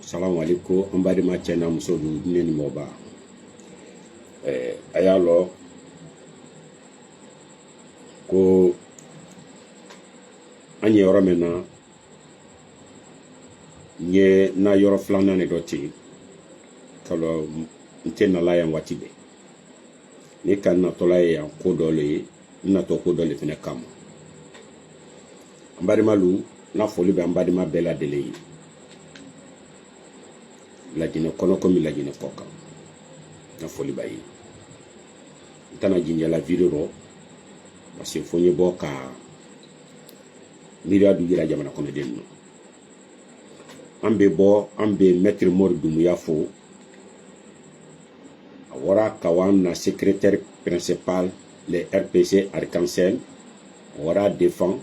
Assalamu alaikum an badima cɛ n'a muso don ne ni mɔba a y'a lɔ ko an ye yɔrɔ min na n ye na yɔrɔ filanan de dɔ ten ka lɔ n tɛ nala yan waati bɛɛ ne ka natɔla ye yan ko dɔ le ye n natɔ ko dɔ le fɛnɛ kama an badimalu n'a foli bɛ an badima bɛɛ lajɛlen ye lajinɛ kɔnɔ komi lajinɛ kɔ kan na foli b'a ye n tɛna jinjɛla video rɔ parce que fo n ye bɔ ka miiriya du yira jamana kɔnɔden ninnu an bɛ maître Mori Dumuya fo a wɔra ka an na secrétaire principal le RPC Arc-en-Ciel a wɔra défend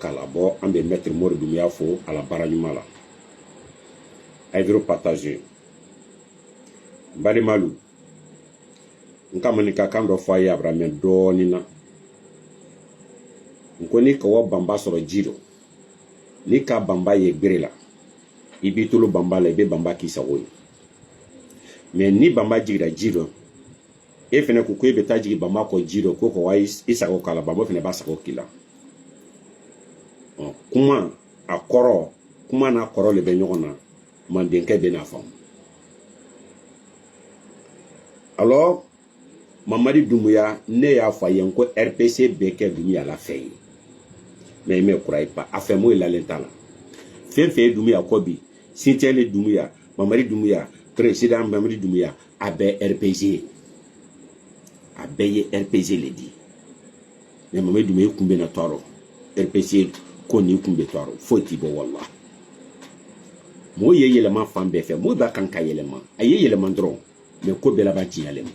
k'a labɔ an bɛ maître Mori Dumuya fo a la baara ɲuman la a ye video partager balimalu n ka manika kan dɔ fɔ a ye a bara mɛn dɔɔni na n ko ni kawa banba sɔrɔ ji rɔ ni ka banba ye gbere la i b'i tolo banba la i bɛ banba k'i sago ye mais ni banba jigira ji rɔ e fɛnɛ ko e bɛ taa jigin banba kɔ ji rɔ ko ka wa i sago k'a la banba fɛnɛ b'a sago k'i la kuma a kɔrɔ kuma n'a kɔrɔ le bɛ ɲɔgɔn na mandenkɛ bɛ n'a faamu alors Mamadi Doumbouya ne y'a fɔ a ye ko RPC bɛɛ kɛ Doumbouya la fɛ ye mais il me croyait pas a fɛ mo ilalen t'a la fɛn fɛn ye Doumbouya kɔ bi Sinthiane Doumbouya Mamadi Doumbouya président Mamadi Doumbouya a bɛɛ RPC a bɛɛ ye RPC le di mais Mamadi Doumbouya kun bɛ na tɔɔrɔ RPC ko ni kun bɛ tɔɔrɔ foyi t'i bɔ wallah mo ye yɛlɛma fan bɛɛ fɛ mo b'a kan ka yɛlɛma a ye yɛlɛma dɔrɔn mais ko bɛɛ laban tiɲɛlen ma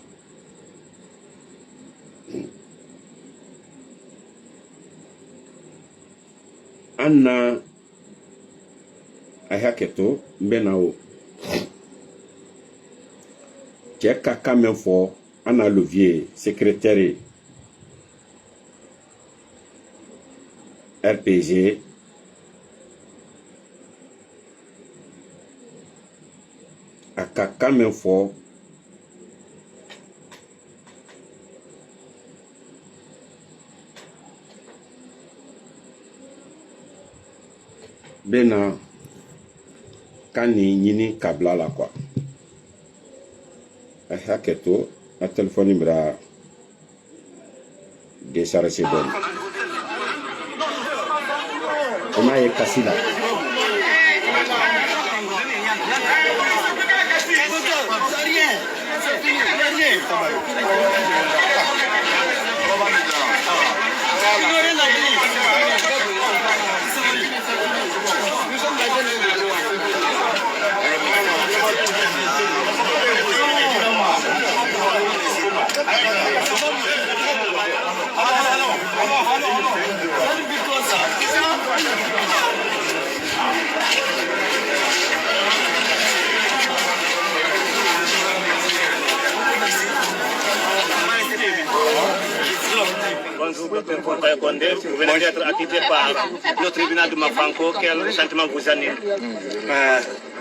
an na a hakɛ to n bɛ na o cɛ ka kan min fɔ an na Lovier secrétaire RPG a ka kan min fɔ bɛ na ka nin ɲini ka bila la quoi a hakɛ to a telefɔni bɛra décharger dɔɔni o n'a ye kasi la Docteur Condé, vous venez d'être acquitté par le tribunal de Mafanko. Quel sentiment vous anime?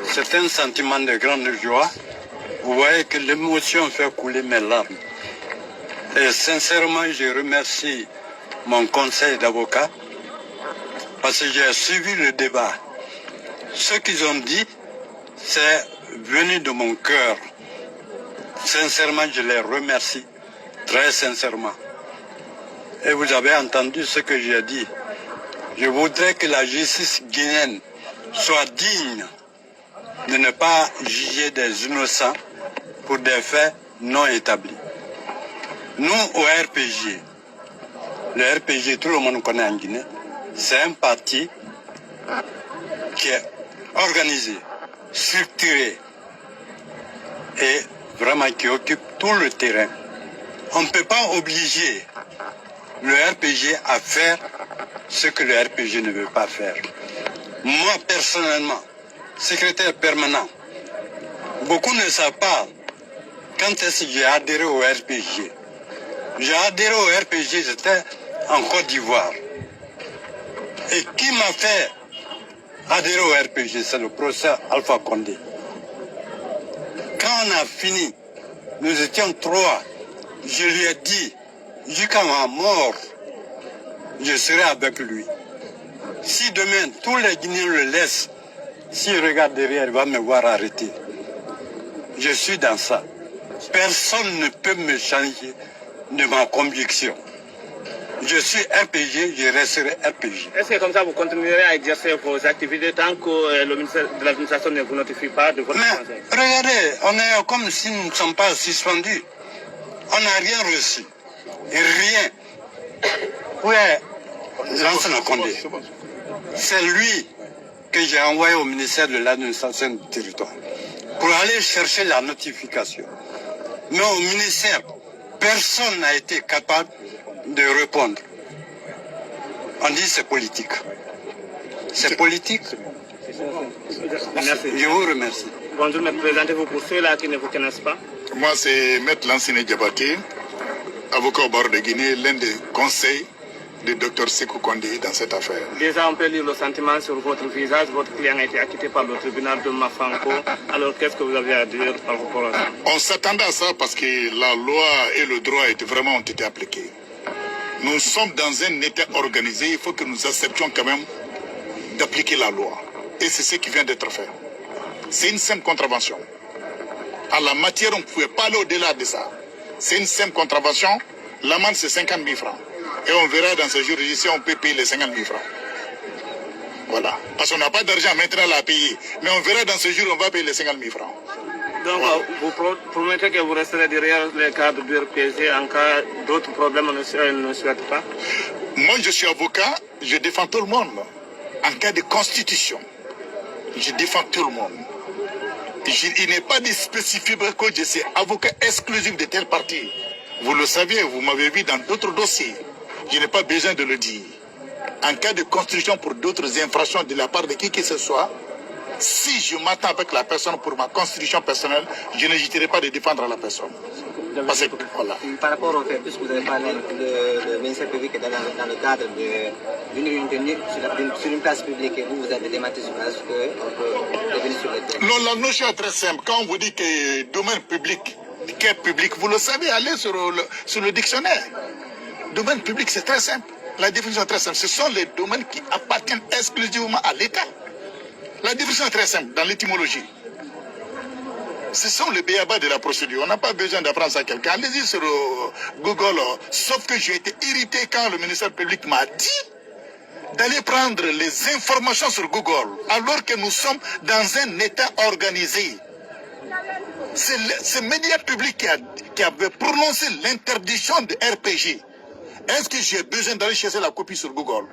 C'est un sentiment de grande joie. Vous voyez que l'émotion fait couler mes larmes. Et sincèrement, je remercie mon conseil d'avocat parce que j'ai suivi le débat. Ce qu'ils ont dit, c'est venu de mon cœur. Sincèrement, je les remercie, très sincèrement. Et vous avez entendu ce que j'ai dit. Je voudrais que la justice guinéenne soit digne de ne pas juger des innocents pour des faits non établis. Nous, au RPG, le RPG, tout le monde connaît en Guinée, c'est un parti qui est organisé, structuré et vraiment qui occupe tout le terrain. On ne peut pas obliger le RPG à faire ce que le RPG ne veut pas faire. Moi, personnellement, secrétaire permanent, beaucoup ne savent pas quand est-ce que j'ai adhéré au RPG. J'ai adhéré au RPG, j'étais en Côte d'Ivoire. Et qui m'a fait adhérer au RPG, c'est le professeur Alpha Condé. Quand on a fini, nous étions 3. Je lui ai dit, jusqu'à ma mort, je serai avec lui. Si demain, tous les Guinéens le laissent, s'il regarde derrière, il va me voir arrêter. Je suis dans ça. Personne ne peut me changer de ma conviction. Je suis RPG, je resterai RPG. Est-ce que comme ça vous continuerez à exercer vos activités tant que le ministère de l'administration ne vous notifie pas de votre conseil? Regardez, on est comme si nous ne sommes pas suspendus. On n'a rien reçu. Rien. Où est Lansana Condé? C'est lui que j'ai envoyé au ministère de l'administration du territoire pour aller chercher la notification. Mais au ministère, personne n'a été capable de répondre. On dit c'est politique. C'est politique. Merci. Je vous remercie. Bonjour, me présentez-vous pour ceux-là qui ne vous connaissent pas. Moi, c'est Maître Lansine Diabaté, avocat au barreau de Guinée, l'un des conseils du docteur Sékou Condé dans cette affaire. Déjà, on peut lire le sentiment sur votre visage. Votre client a été acquitté par le tribunal de Mafanko. Alors, qu'est-ce que vous avez à dire par rapport à ça? On s'attendait à ça parce que la loi et le droit ont été appliqués. Nous sommes dans un État organisé, il faut que nous acceptions quand même d'appliquer la loi. Et c'est ce qui vient d'être fait. C'est une simple contravention. En la matière, on ne pouvait pas aller au-delà de ça. C'est une simple contravention. L'amende, c'est 50 000 francs. Et on verra dans ce jour si on peut payer les 50 000 francs. Voilà. Parce qu'on n'a pas d'argent maintenant à payer. Mais on verra dans ce jour, on va payer les 50 000 francs. Donc, voilà. Vous promettez que vous resterez derrière les cadres du RPG en cas d'autres problèmes ne souhaitent pas? Moi, je suis avocat, je défends tout le monde. En cas de constitution, je défends tout le monde. Il n'est pas dit spécifiquement que je suis avocat exclusif de tel parti. Vous le saviez, vous m'avez vu dans d'autres dossiers. Je n'ai pas besoin de le dire. En cas de constitution pour d'autres infractions de la part de qui que ce soit, si je m'attends avec la personne pour ma constitution personnelle, je n'hésiterai pas de défendre la personne. Parce que, voilà. Par rapport au fait, puisque vous avez parlé de ministère public dans le cadre d'une tenue sur une place publique et vous avez démenti sur place, qu'on peut revenir sur le thème. Non, la notion est très simple. Quand on vous dit que domaine public, qu'est public, vous le savez, allez sur le dictionnaire. Domaine public, c'est très simple. La définition est très simple. Ce sont les domaines qui appartiennent exclusivement à l'État. La définition est très simple dans l'étymologie. Ce sont les béabas de la procédure. On n'a pas besoin d'apprendre ça à quelqu'un. Allez-y sur Google. Sauf que j'ai été irrité quand le ministère public m'a dit d'aller prendre les informations sur Google, alors que nous sommes dans un État organisé. C'est ce média public qui avait prononcé l'interdiction de RPG. Est-ce que j'ai besoin d'aller chercher la copie sur Google?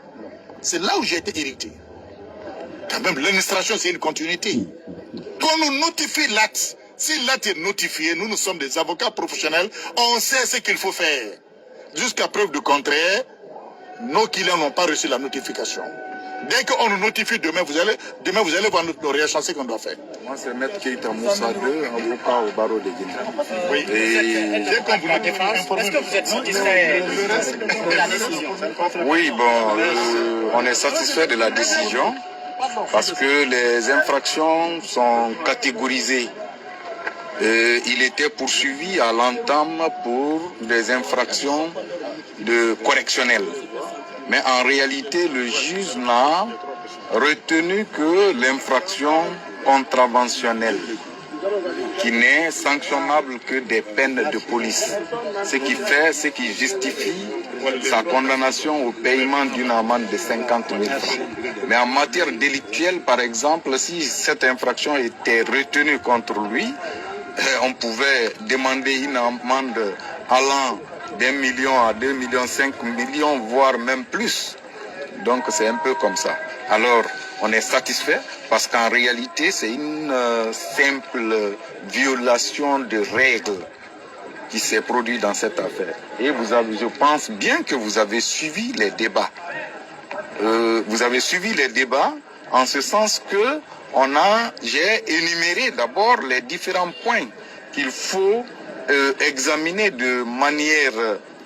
C'est là où j'ai été irrité. Quand même, l'administration, c'est une continuité. Qu'on nous notifie l'acte. Si l'acte est notifié, nous sommes des avocats professionnels, on sait ce qu'il faut faire. Jusqu'à preuve du contraire, nos clients n'ont pas reçu la notification. Dès qu'on nous notifie demain, vous allez voir nos réactions, ce qu'on doit faire. Moi, c'est Maître Keita Moussa 2, avocat au barreau de Guinée. Oui. Dès qu'on vous notifie, est-ce que vous êtes satisfait de la décision? Oui, bon, on est satisfait de la décision parce que les infractions sont catégorisées. Il était poursuivi à l'entame pour des infractions correctionnelles. Mais en réalité, le juge n'a retenu que l'infraction contraventionnelle, qui n'est sanctionnable que des peines de police. Ce qui justifie sa condamnation au paiement d'une amende de 50 000 francs. Mais en matière délictuelle, par exemple, si cette infraction était retenue contre lui, on pouvait demander une amende allant d'1 million à 2 millions, 5 millions, voire même plus. Donc c'est un peu comme ça. Alors on est satisfait parce qu'en réalité c'est une simple violation de règles qui s'est produite dans cette affaire. Et je pense bien que vous avez suivi les débats. Vous avez suivi les débats en ce sens que j'ai énuméré d'abord les différents points qu'il faut examiner de manière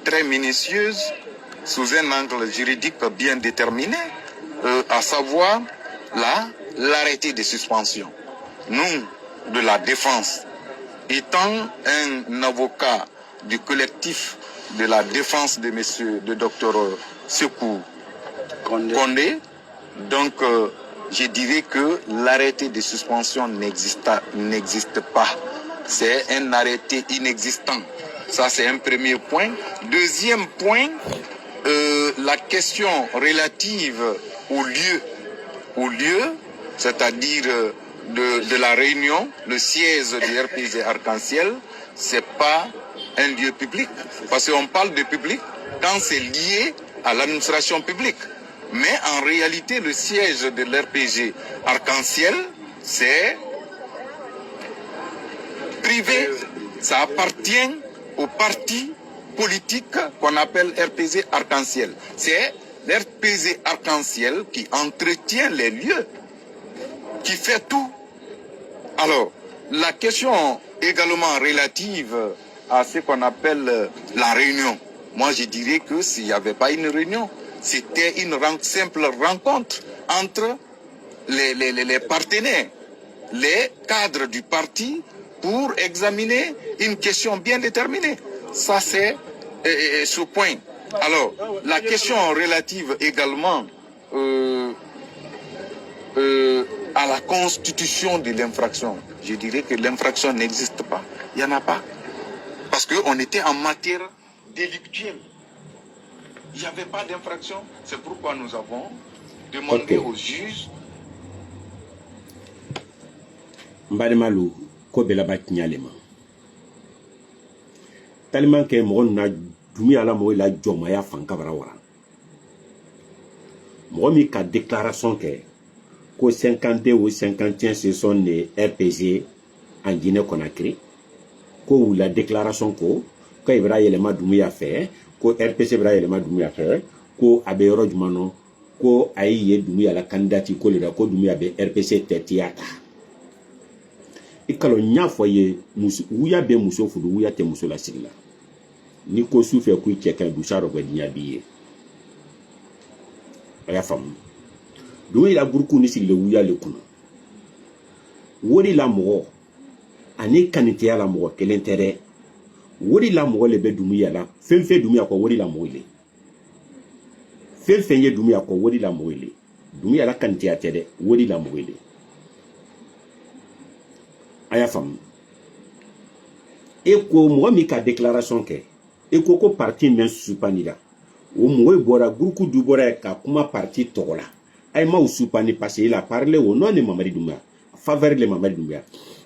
très minutieuse sous un angle juridique bien déterminé, à savoir l'arrêté de suspension. Nous, de la défense, étant un avocat du collectif de la défense de Dr Sékou Condé, donc je dirais que l'arrêté de suspension n'existe pas. C'est un arrêté inexistant. Ça, c'est un premier point. Deuxième point, la question relative au lieu, c'est-à-dire de la réunion, le siège du RPG Arc-en-Ciel, c'est pas un lieu public. Parce qu'on parle de public quand c'est lié à l'administration publique. Mais en réalité, le siège de l'RPG Arc-en-Ciel, c'est privé. Ça appartient au parti politique qu'on appelle RPG Arc-en-Ciel. C'est l'RPG Arc-en-Ciel qui entretient les lieux, qui fait tout. Alors, la question également relative à ce qu'on appelle la réunion. Moi, je dirais que s'il n'y avait pas une réunion, c'était une simple rencontre entre les partenaires, les cadres du parti pour examiner une question bien déterminée. Ça, c'est ce point. Alors, la question relative également à la constitution de l'infraction. Je dirais que l'infraction n'existe pas. Il n'y en a pas. Parce qu'on était en matière délictuelle. Il n'y avait pas d'infraction. C'est pourquoi nous avons demandé aux juges. Mbademalu, ko belaba tinyalema. Tellement que mon na dumi ala mo la jomaya fankabara wara. Mo mi ka déclaration que 52 ou 51 ce sont les RPG en Guinée-Conakry. Ko la déclaration ko ibra yelema dumi a fait, ko RPC ibra yelema dumi a fait, ko abe yoro jumano, ko ayi dumi ala kandidati ko le da ko dumi abe RPC tetiata. Et quand on a foyer, ouya be muso fudu ouya te muso la sigla. Ni ko su fe ku cheka du sharo gwa dinya biye. Aya fam. Do ila burku ni sigle ouya le kuno. Wori la mo ani kanite ya la mo ke l'intérêt. Wori la mo le be dumuya la. Femfe dumuya ko wori la mo ile. Femfe ye dumuya ko wori la mo ile. Dumuya la kanite ya tede wori la mo ile. Aya fam. Eko mo mi ka déclaration ke. Eko ko parti men supanira. O mo bora gruku du bora ka kuma parti togola. Ay ma usupani passé il a parlé au nom de Mamadi Doumbouya. Faveur le Mamadi Doumbouya.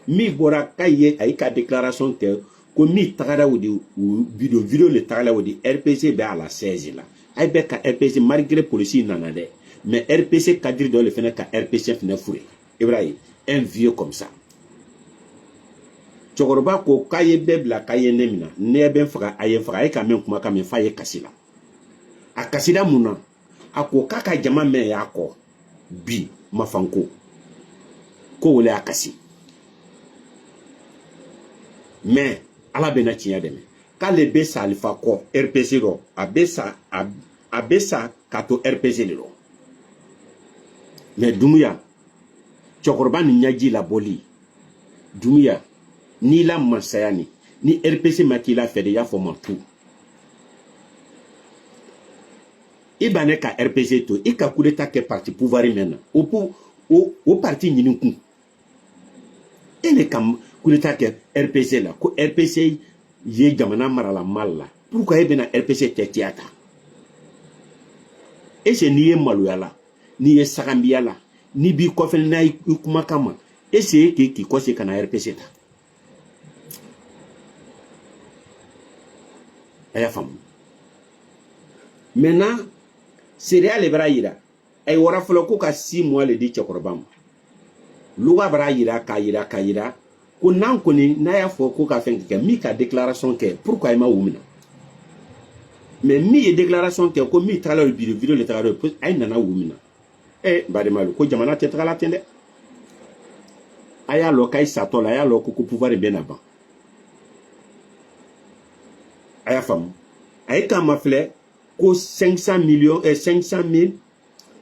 Mi bora kaye ay ka déclaration ke ko mi tagada wodi video le tagala wodi RPC be à la 16 là. Ay be ka RPC malgré police nanade. Mais RPC cadre dans le fene ka RPC fene fouré. Ibrahim, un vieux comme ça. Chokoroba ko kaye bebla kaye nemina ne ben faga aye faga ay kamen kuma kamen faye kasila a kasida muna ako kaka jama me yako bi mafanko ko wole akasi mais ala bena tiɲɛ dɛmɛ k'ale bɛ sa alifa kɔ RPC rɔ a bɛ sa ka to RPC de rɔ mais Dumuya cɛkɔrɔba ni ɲɛji labɔli Dumuya n'i la masaya ni RPC ma k'i la fɛ de i y'a fɔ ma tu i banɛ ka RPC to i ka coup d'état kɛ parti pouvoir mɛn na o parti ɲini kun e ne ka coup d'état kɛ RPC la ko RPC ye jamana marala mal la pourquoi e bɛna RPC tɛ tiyata ese n'i ye maloya la n'i ye sagambiya la n'i b'i kɔfɛ n'a i kumakan ma ese k'i kɔse ka na RPC ta a y'a faamu maintenant seereya le b'a yira a ye wɔɔrɔ fɔlɔ ko ka 6 mois le di cɛkɔrɔba ma luga b'a yira k'a yira ko n'an kɔni n'a y'a fɔ ko ka fɛn kɛ min ka déclaration kɛ pourquoi i ma u minɛ mais min ye déclaration kɛ ko min tagala video le tagala a ye nana u minɛ bademalu ko jamana tɛ tagala ten dɛ a y'a lɔ k'a ye satɔ la a y'a lɔ ko pouvoir bɛ na ban a y'a faamu a ye k'a ma filɛ ko 500 000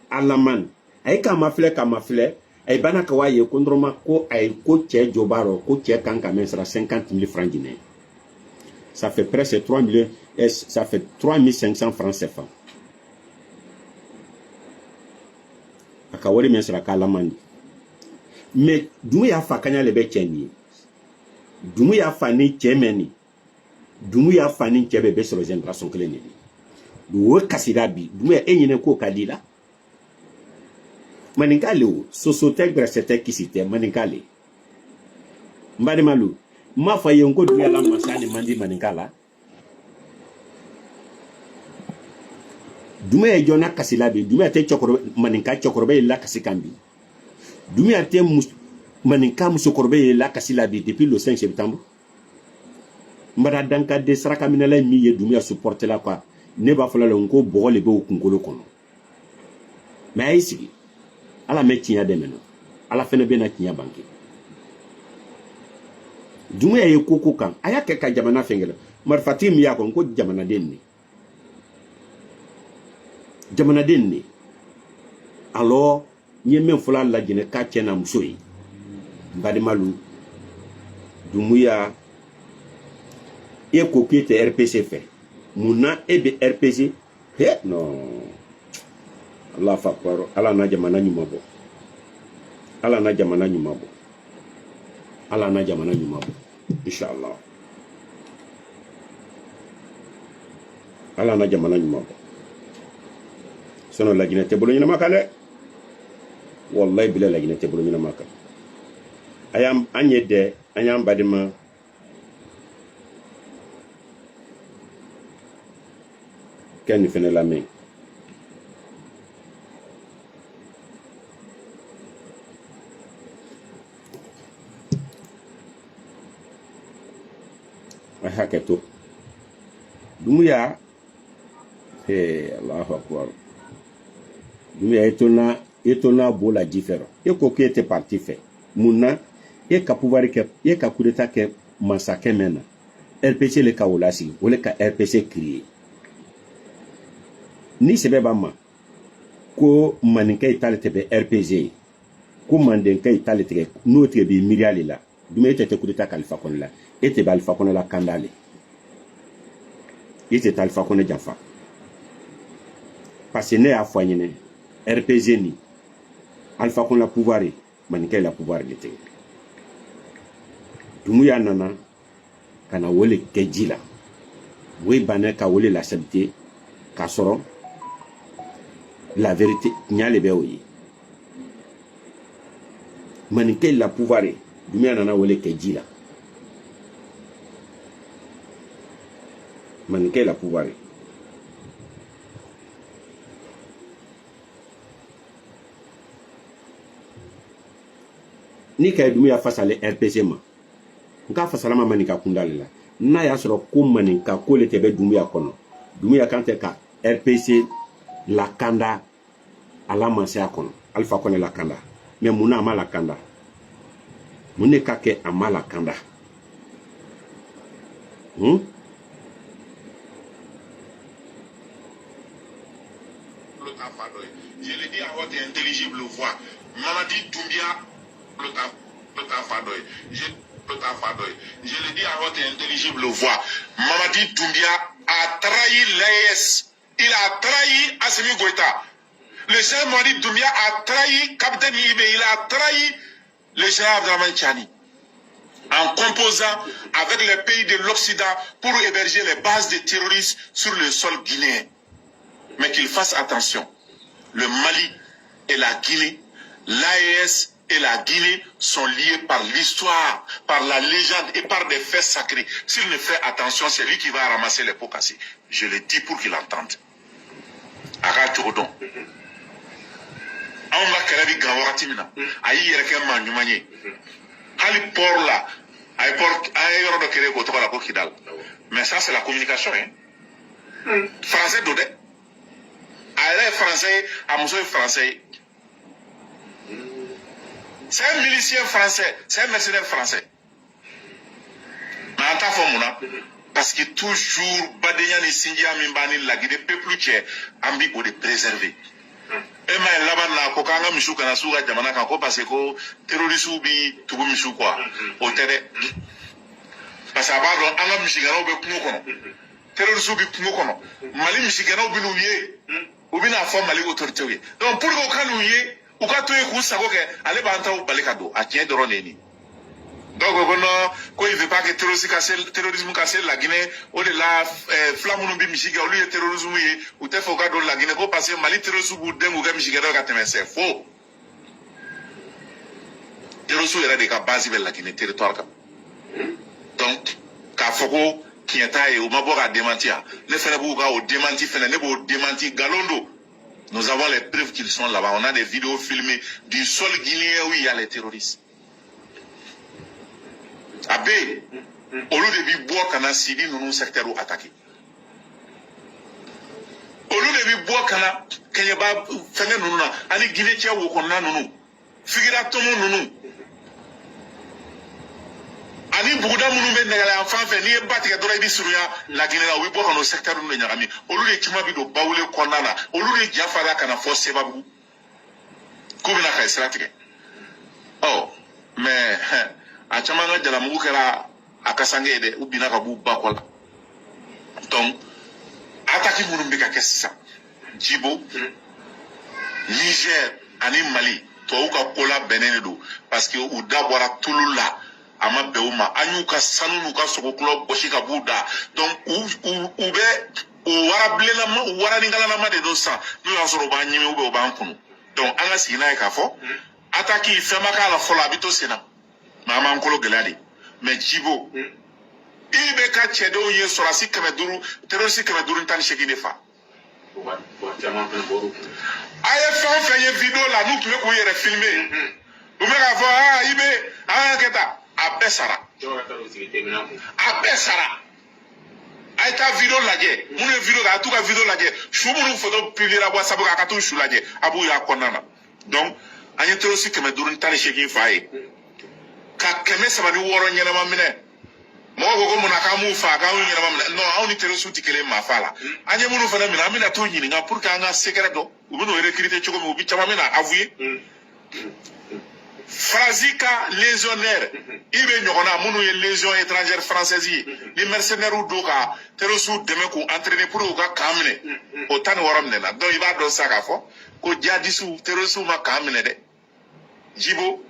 à la man a ye k'a ma filɛ a ye bana ka wa ye ko ndroma ko a ye ko cɛ jobaro ko cɛ kan ka mɛn sara 50 000 francs guinéens ça fait presque 3 millions ça fait 3500 francs CFA a ka wari mɛn sara k'a lamandi mais Dumuya fa kaɲa le bɛ cɛ nin ye Dumuya fa ni cɛ mɛn nin Dumuya fa ni cɛ bɛ sɔrɔ génération kelen de o kasira bi Dumuya e ɲinɛ ko ka di la maninkale o sosote gresete kisite maninkale mbadimalu ma fa ye ngo duya la masani mandi maninkala Dumuya jona kasila bi Dumuya te chokoro maninka chokorobe la kasikambi Dumuya te maninka musokorobe la kasila bi depuis le 5 septembre mbada danka de saraka minala mi ye Dumuya supporter la quoi ne ba fala le ngo bogo le be o kunkolo kono mais ay sigi ala me tiɲɛ dɛmɛ na ala fɛnɛ bɛna tiɲɛ banke Dumuya ye koko kan a y'a kɛ ka jamana fɛngɛ marifati min y'a kɔn ko jamanaden ne alors n ye min fɔla lajinɛ k'a cɛ na muso ye badimalu Dumuya e ko k'e tɛ RPC fɛ munna e bɛ RPC non Allah fa kwaro ala na jamana ɲuman bɔ ala na jamana ɲuman bɔ ala na jamana ɲuman bɔ inshallah ala na jamana ɲuman bɔ sono lajinɛ tɛ bolo ɲɛnama kan dɛ wallahi bila lajinɛ tɛ bolo ɲɛnama kan an ye dɛ an y'an badima kɛ nin fɛnɛ lamɛn haketo Dumuya Allahu akbar Dumuya etona bola jifero e ko ke te parti fait munna e ka pouvoir ke e ka coup d'état ke massacre mena RPC le ka wolasi wole ka RPC créé ni sebe ba ma ko maninka itale tebe RPC ko mandenka itale tebe no tebe miriali la Dumuya te coup d'état kalifa kon la ete ba Alpha Condé la kandale ete Alpha Condé janfa parce que ne a foyene RPG ni Alpha Condé la pouvoir maninka la pouvoir lete Dumuya nana kana wole kejila we bana ka wole la sabité ka soro la vérité nyale be oyi maninka la pouvoir Dumuya nana wole kejila maninka la pouvoir ni ka Dumuya face à RPC ma nka fasala ma maninka kundale la na ya sɔrɔ ko maninka ko le tebe Dumuya kono Dumuya kan tɛ ka RPC la kanda ala masaya kono Alpha Condé lakanda mais mun ma lakanda mun ne ka kɛ a ma lakanda Je le dis à votre intelligible voix. Mamadi Doumbia, je le dis à votre intelligible voix. Mamadi Doumbia a trahi l'AES. Il a trahi Assimi Goïta. Le général Mamadi Doumbia a trahi Capitaine Ibé. Il a trahi le général Abdraman Tchani. En composant avec les pays de l'Occident pour héberger les bases de terroristes sur le sol guinéen. Mais qu'il fasse attention. Le Mali et la Guinée, l'AES et la Guinée sont liés par l'histoire, par la légende et par des faits sacrés. S'il ne fait attention, c'est lui qui va ramasser les pots cassés. Je le dis pour qu'il entende. Ara Tchodon. On va créer grand waratimina. Aïe yereke manyumanye. Hali port là. Aïe port aïe yoro de créer kotoka la kokidal. Mais ça c'est la communication hein. Français d'odé. Aïe français, amuso français. C'est un milicien français, c'est un mercenaire français. Mais en tant que parce que toujours, Badeyani Sindia Mimbani Lagide, peuple qui est ambi ou de préserver. Et mais là-bas, quand on a mis sur la souga, parce que terroriste ou bi, tout le monde quoi. Au terre. Parce que avant, on a mis sur la souga, terroriste ou bi, Mali Michigano bi nouye, ou bien la forme Mali autorité. Donc pour qu'on can nouye, ou quand tu es cousin, allez banta ou balekado, à qui est de Roneni. Donc, quand il ne veut pas que le terrorisme casse la Guinée, au-delà, Flamounou Michigan, lui, le terrorisme, ou te faut que la Guinée, parce que Mali terrorisme, ou d'un ou Michigan, c'est faux. Terrorisme, il y a des cas basés vers la Guinée, territoire. Donc, Kafoko, qui est taillé, ou Mabora démentir, les Fénabouga, ou démenti, Fénabou, démenti, Galondo. Nous avons les preuves qu'ils sont là-bas. On a des vidéos filmées du sol guinéen où il y a les terroristes. Abe, au lieu de boire kana Sidi nous secteur ou attaqué. Au lieu de boire kana Kenyaba fenge nous na, ani Guinée tia ou konna nous, figura tout nous. Ani Bouddha nous met n'ala enfant fait ni battre que doit sur la Guinée là oui boire dans secteur nous n'yami. Au lieu de Kimabi do baoule konna na, au lieu de Jafara kana force babu. Koubina ka stratégie. Oh, mais a chamanga de la moukera à Kassangede ou Binaka Bakola. Donc, attaquer Mourumbeka Kessa, Djibo, Niger, Ani Mali, Touka Kola Benedo, parce que ou d'abord Touloula, Ama Beuma, Anyuka Sanuka Sokolo, Boshika Bouda, donc ou Warablema, ou Waraningalama de Dosa, nous en serons bannis ou Bankunu. Donc, Anga Sina et Kafo, attaquer Femaka la Fola Bito Sénat. Maman Kolo Geladi. Mais Djibo, il be ka chédo yé sur la si Kameduru, terroriste Kameduru tan cheki defa. Aye fait une vidéo là, nous pouvons courir et filmer. Vous me voir, il be, keta, Ape Sara. Ape Sara. Aye ta vidéo là, mon vidéo là, tout la vidéo là, je vous une photo publier la voix, ça vous a katou chou là, abou ya konana. Donc, aye terroriste Kameduru tan cheki faye. Ka keme sabani woro nyama mine mo gogo muna ka mu fa ka nyama mine no awni tere suti kele ma fala anye munu fana mina mina to nyini nga pour ka nga secret do ubuno recruter choko mo bi chama mina avouer Frazika légionnaire ibe nyokona munu ye légion étrangère française les mercenaires ou doka tere su deme ko entraîner pour ka kamine o tan worom ne na do iba do saka fo ko jadi su tere su ma kamine de Djibo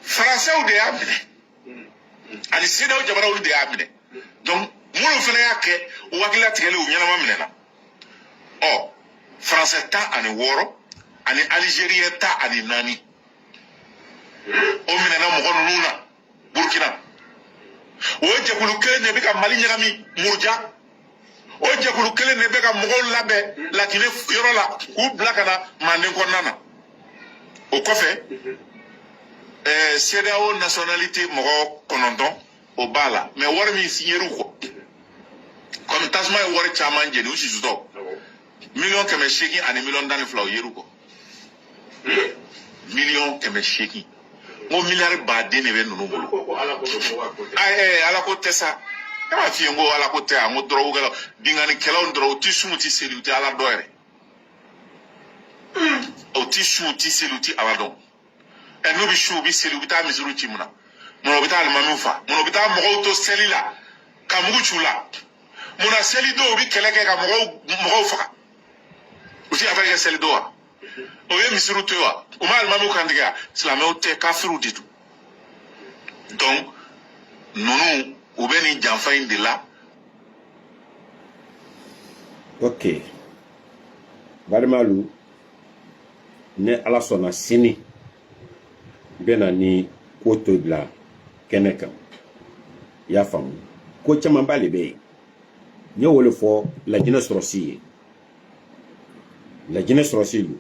Français ou des amines. Ani sida ou jabara ou des amines. Donc, moi, je fais que, ou à qui la télé ou bien la mamine. Oh, Français ta ani woro, ani Algérien ta ani nani. O minena mo nuna, Burkina. O jekulu kele ne beka Mali nyami murja. O jekulu kele ne beka mo labe la kine yoro la ou blakana manden konana. Au kofe. CEDEAO nationalité moro konondon au bala mais war mi signeru ko comme tasma e war chaman je ni usi judo million keme sheki ani million dan flaw yeru ko million kɛmɛ seegin n ko miliyari baden de bɛ ninnu bolo ala ko tɛ sa ne b'a f'i ye n ko ala ko tɛ n ko dɔrɔgukɛlaw binkannikɛlaw dɔrɔn u ti sun u ti seli u ti ala dɔn yɛrɛ u ti sun u ti seli u ti ala dɔn n'u bɛ sun u bɛ seli u bɛ taa misiriw ci mun na mun u bɛ taa alimamiw fa mun u bɛ taa mɔgɔw to seli la ka mugu c'u la mun na seli don u bɛ kɛlɛ kɛ ka mɔgɔw faga u ti affaire kɛ seli don wa o ye misiriw to yen wa u ma alimamiw kantigɛ wa silamɛw tɛ kafiriw de don donc ninnu u bɛ nin janfa in de la. ok balimalu ne ala sɔnna sini bɛ na ni ko to bila kɛnɛ kan i y'a faamu ko camanba de bɛ yen n ye o de fɔ lajinɛ sɔrɔsi ye lajinɛ sɔrɔsi don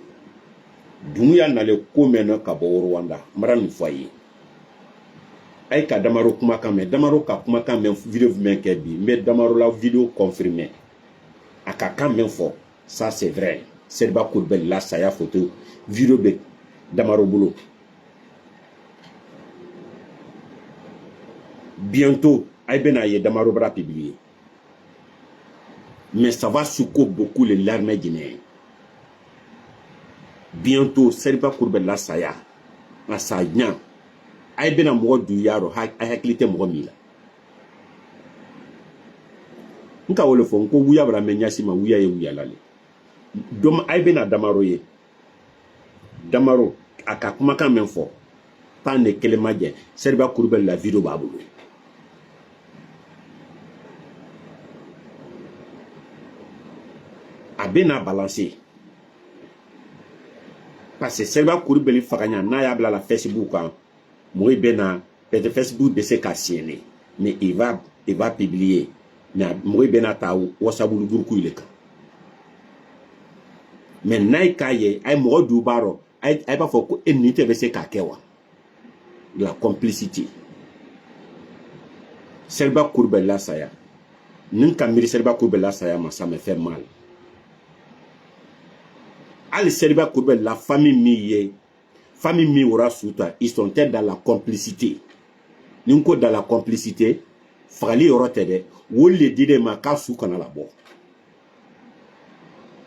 Dunguya nale ko mɛnna ka bɔ Rwanda mara nin fɔ a ye a ye ka Damaro kumakan mɛn Damaro ka kumakan mɛn vidéo mɛn kɛ bi n bɛ Damaro la vidéo confirmé a ka kan mɛn fɔ ça c'est vrai Seriba Kulibali la saya photo vidéo bɛ Damaro bolo bientôt a bɛna ye Damaro bara publier mais ça va secouer beaucoup les l'armée guinéenne. Bientôt Seriba Kulibali la saya a sa ɲa a bɛna mɔgɔ du yaro a hakili tɛ mɔgɔ min la n ka wole fɔ n ko wuya bara mɛ ɲasi ma wuya ye wuya la le dom a bɛna Damaro ye Damaro a ka kumakan mɛn fɔ pan ne kelen ma jɛ Seriba Kulibali la vidéo b'a bolo a bɛna balancer parce que Seriba Kulibali faganya n'a y'a bila la Facebook kan mɔgɔw bɛna peut-être Facebook bɛ se ka siɲɛnɛ mais il va publier mais mɔgɔw bɛna ta WhatsApp groupe le kan mais n'a ye k'a ye a ye mɔgɔ du b'a rɔ a b'a fɔ ko e ni tɛ bɛ se k'a kɛ wa la complicité Seriba Kulibali la saya ni ka miiri Seriba Kulibali la saya ma ça me fait mal. Ali Seriba Kulibali la famille mi aura souta ils sont dans la complicité ni ko dans la complicité fagali yɔrɔ tɛ dɛ wole dire ma ka su kana la bɔ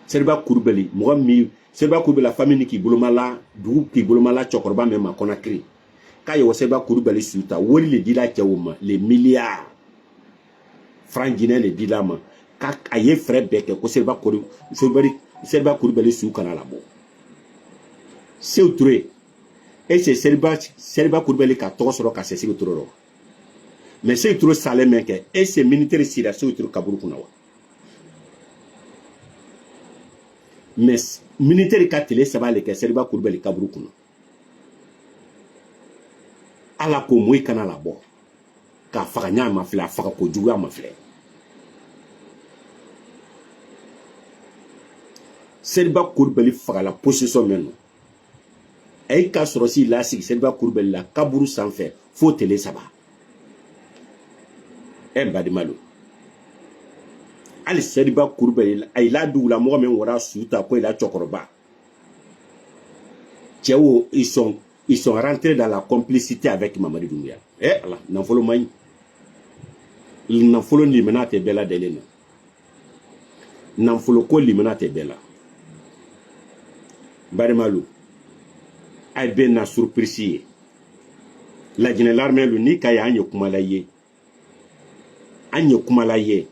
Seriba Kulibali mɔgɔ mi Seriba Kulibali la famille qui bolomala dugu qui bolomala cɛkɔrɔba mɛ ma Conakry k'a ye Seriba Kulibali suta wole le dira cɛw ma les milliards francs guinéens le dira ma k'a ye frais bɛɛ kɛ ko Seriba Kulibali su kana la bɔ Sékou Touré et c'est Seriba Kulibali ka tɔgɔ sɔrɔ ka se Sékou Touré rɔ mais Sékou Touré sale mɛ kɛ et c'est militaire sira Sékou Touré kaburu kunna wa mais militaire ka tile saba le kɛ Seriba Kulibali kaburu kunna ala ko moyi kana la bɔ ka faga ɲa ma filɛ a faga ko juguya ma filɛ Seriba Kulibali fagala position mɛn no a ye ka sɔrɔ si la sigi Seriba Kulibali la kaburu sanfɛ fo tele saba badimalo ali Seriba Kulibali a ye la dugu la mɔgɔ min wɔra su ta ko la cɛkɔrɔba cɛw ils sont rentrés dans la complicité avec Mamadi Doumbouya ala nafolo man nafolo limana tɛ bɛɛ la delen na nafolo ko limana tɛ bɛɛ la barimalu ay bɛ na surprise ye lajinɛ l'armée lu ni ka ye an ye kuma la ye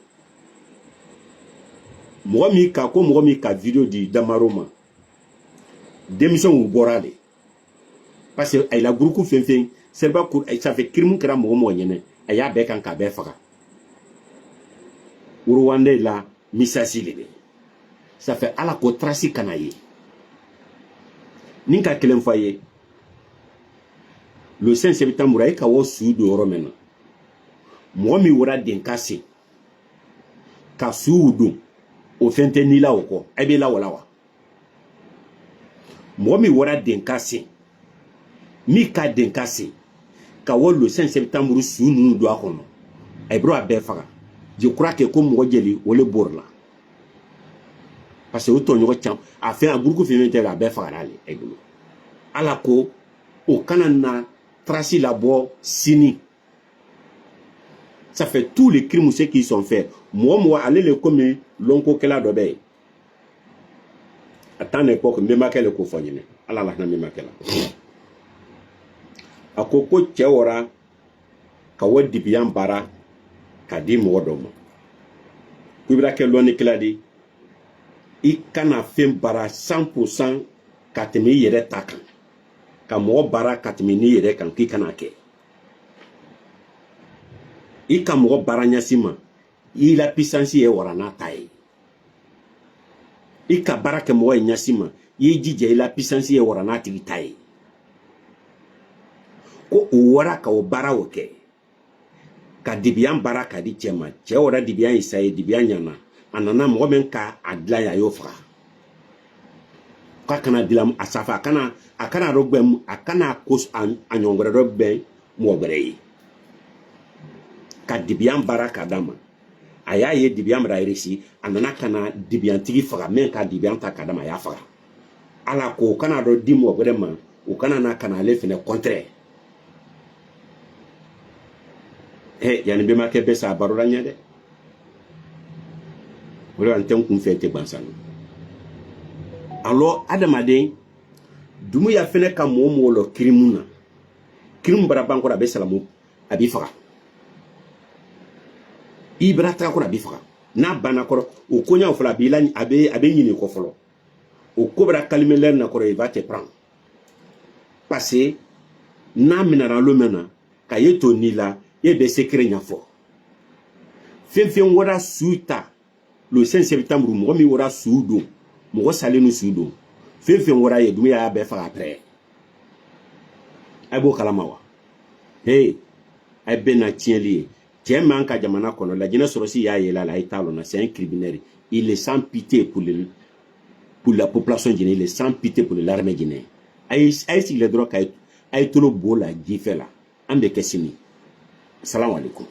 mɔgɔ min ka vidéo di Damaro ma démission u bɔra de parce que ay la groupe fɛn Seriba Kulibali ça fait crime kɛra mɔgɔ ɲɛnɛ a y'a bɛɛ kan k'a bɛɛ faga Rwanda la misasi le bɛ ça fait ala ko traci kana ye ni ka kelen fɔ ye le 5 septembre ay ka wo su do yɔrɔ mɛn na mɔgɔ min wora den ka se ka su dun o fɛn tɛ ni la o kɔ a bɛ la wala wa mɔgɔ min wora den ka se mi ka den ka se ka wo le 5 septembre su ninnu do a kɔnɔ a bɛ a bɛɛ faga je crois que ko mɔgɔ jeli o le bɔra la parce que o tɔɲɔgɔn caman a fɛn a groupe fɛn tɛ a bɛɛ fagara ale ay bolo ala ko o kana na tracer la bo sini. Ça fait tous les crimes qui sont faits. Moi, allez le comme l'onko kela dobe. À tant époque, même qu'elle ko fonyene. Ala la na même qu'elle. Akoko tchewora ka wadi biyan bara ka di modoma. Kubira ke loni kela di I kana fen bara 100% ka teme yere takan. Ka mo bara ka teme ni yere kan ki kana ke. I ka mo bara nyasima I la puissance ye warana tai. I ka bara ke mo nyasima I jije I la puissance ye warana tigi tai. Ko wara ka o bara woke. Ka dibian bara ka di chema. Che wara dibian isaye dibian yana. Anana mo men ka adla ya yofra. Ka kana dilam asafa akana rogbem akana kos anyongre rogbe mo brei. Ka dibian bara ka dama. Aya ye dibian ra irisi anana kana dibian tigi faga men ka dibian ta kadama ya faga. Ala ko kana ro dimo vraiment o kana na kana le fene contraire. Yani bema ke besa barura nyade. Wala anten kun fete bansan. Alors adamaden dumu ya fene ka momo lo kirimuna. Kirim bara banko da besalamu abi faga. Ibrata ko da bi faga. Na bana ko o konya fala bila abe nyini ko folo. O kobra kalimele na ko va te prendre. Passé na minara lo mena ka yeto ni la be secret nyafo fen wora suita le 5 septembre mo mi wora sudo mo salenu sudo fen wora ye dum ya be fa après ay bo kalamawa hey ay bena tienli tieman ka jamana kono la jina sorosi ya yela la italo na c'est un criminel il est sans pitié pour la population guinéenne, il est sans pitié pour l'armée guinéenne ay si le droit ay tolo bola gifela ambe kesini. Assalamu alaikum.